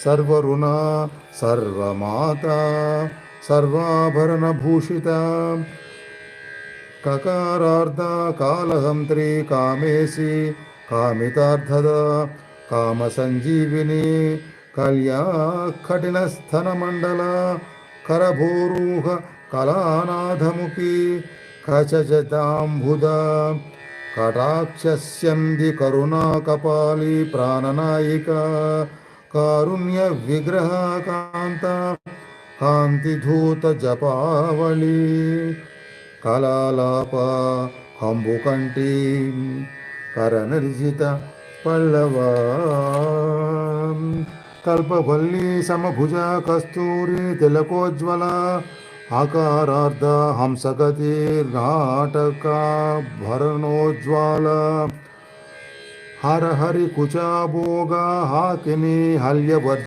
सर्वऋणा सर्वमाता सर्वाभरणभूषिता ककारार्धा कालहन्त्री कामेशी कामितार्थदा कामसञ्जीविनी कल्याखटिनस्थनमण्डला करभूरुह कलानाथमुखी कचजताम्बुदा कटाक्षस्यन्धि करुणाकपाली प्राणनायिका कारुण्यविग्रहा कान्ता कान्तिधूतजपावली कलालाप हम्बुकण्ठी करनिर्जित पल्लवा कल्पवल्ली समभुजा कस्तूरी तिलकोज्ज्वला आकारार्ध हंसगतिर्नाटका भरणोज्ज्वाला हर हरि कुचा भोगा हाकिनी हल्यवर्ध